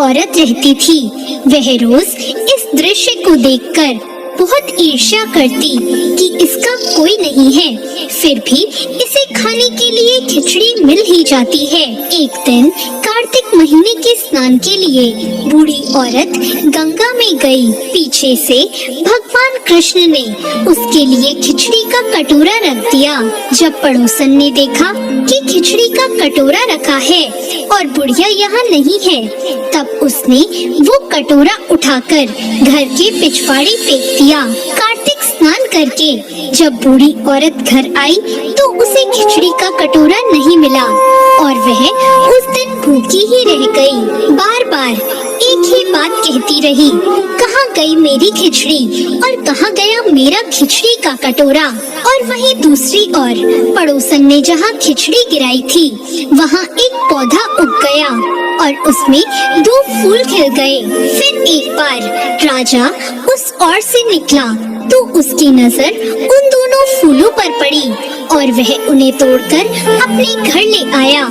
औरत रहती थी। वह रोज इस दृश्य को देखकर बहुत ईर्ष्या करती कि इसका कोई नहीं है, फिर भी इसे खाने के लिए खिचड़ी मिल ही जाती है। एक दिन कार्तिक महीने के स्नान के लिए बूढ़ी औरत गंगा में गई। पीछे से भगवान कृष्ण ने उसके लिए खिचड़ी का कटोरा रख दिया। जब पड़ोसन ने देखा कि खिचड़ी का कटोरा रखा है और बुढ़िया यहाँ नहीं है, तब उसने वो कटोरा उठाकर घर के पिछवाड़े फेंक दिया। कार्तिक स्नान करके जब बूढ़ी औरत घर आई तो उसे खिचड़ी का कटोरा नहीं मिला और वह उस दिन भूखी ही रह गई। बार बार एक ही बात कहती रही, कहाँ गई मेरी खिचड़ी और कहाँ गया मेरा खिचड़ी का कटोरा। और वहीं दूसरी ओर पड़ोसन ने जहाँ खिचड़ी गिराई थी वहाँ एक पौधा उग गया और उसमें 2 फूल खिल गए। फिर एक बार राजा उस ओर से निकला तो उसकी नजर उन दोनों फूलों पर पड़ी और वह उन्हें तोड़कर अपने घर ले आया।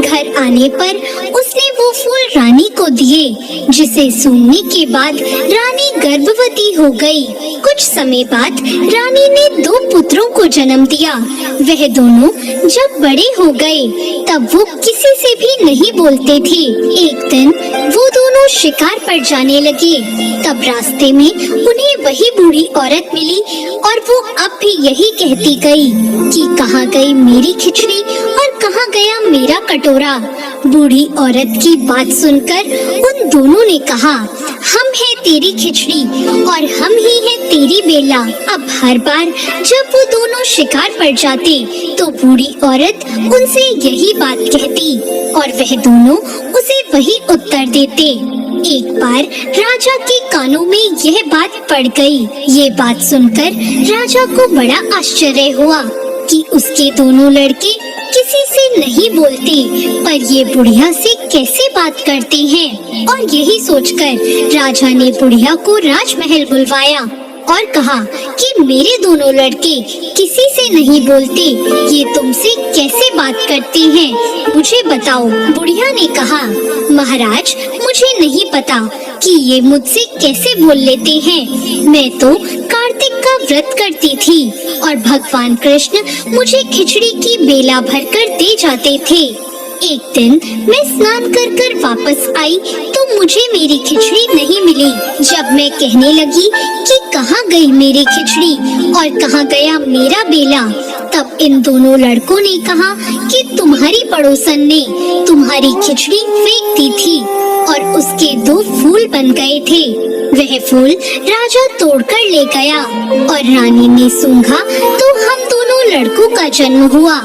घर आने पर उसने वो फूल रानी को दिए, जिसे सूंघने के बाद रानी गर्भवती हो गई। कुछ समय बाद रानी ने 2 पुत्रों को जन्म दिया। वह दोनों जब बड़े हो गए तब वो किसी से भी नहीं बोलते थे। एक दिन वो दोनों शिकार पर जाने लगे। तब रास्ते में उन्हें वही बूढ़ी औरत मिली और वो अब भी यही कहती गई कि कहाँ गई मेरी खिचड़ी और कहाँ गया मेरा कटोरा। बूढ़ी औरत की बात सुनकर उन दोनों ने कहा, हम हैं तेरी खिचड़ी और हम ही हैं तेरी बेला। अब हर बार जब वो दोनों शिकार पर जाते तो बूढ़ी औरत उनसे यही बात कहती और वह दोनों उसे वही उत्तर देते। एक बार राजा के कानों में यह बात पड़ गई। ये बात सुनकर राजा को बड़ा आश्चर्य हुआ कि उसके दोनों लड़के किसी से नहीं बोलते, पर ये बुढ़िया से कैसे बात करते हैं। और यही सोचकर राजा ने बुढ़िया को राजमहल बुलवाया और कहा कि मेरे दोनों लड़के किसी से नहीं बोलते, ये तुमसे कैसे बात करते हैं, मुझे बताओ। बुढ़िया ने कहा, महाराज मुझे नहीं पता कि ये मुझसे कैसे बोल लेते हैं। मैं तो कार्तिक का व्रत करती थी और भगवान कृष्ण मुझे खिचड़ी की बेला भरकर दे जाते थे। एक दिन मैं स्नान कर वापस आई तो मुझे मेरी खिचड़ी नहीं मिली। जब मैं कहने लगी कि कहाँ गई मेरी खिचड़ी और कहाँ गया मेरा बेला, तब इन दोनों लड़कों ने कहा कि तुम्हारी पड़ोसन ने तुम्हारी खिचड़ी फेंक दी थी और उसके 2 फूल बन गए थे। वह फूल राजा तोड़कर ले गया और रानी ने सूंघा तो हम दोनों लड़कों का जन्म हुआ।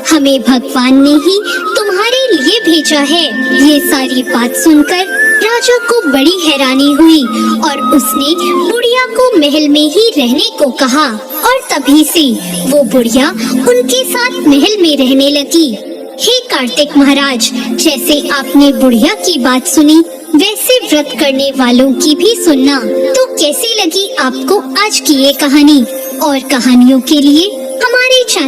हमें भगवान ने ही तुम्हारे लिए भेजा है। ये सारी बात सुनकर राजा को बड़ी हैरानी हुई और उसने बुढ़िया को महल में ही रहने को कहा और तभी से वो बुढ़िया उनके साथ महल में रहने लगी। हे कार्तिक महाराज, जैसे आपने बुढ़िया की बात सुनी वैसे व्रत करने वालों की भी सुनना। तो कैसी लगी आपको आज की ये कहानी? और कहानियों के लिए हमारे चैनल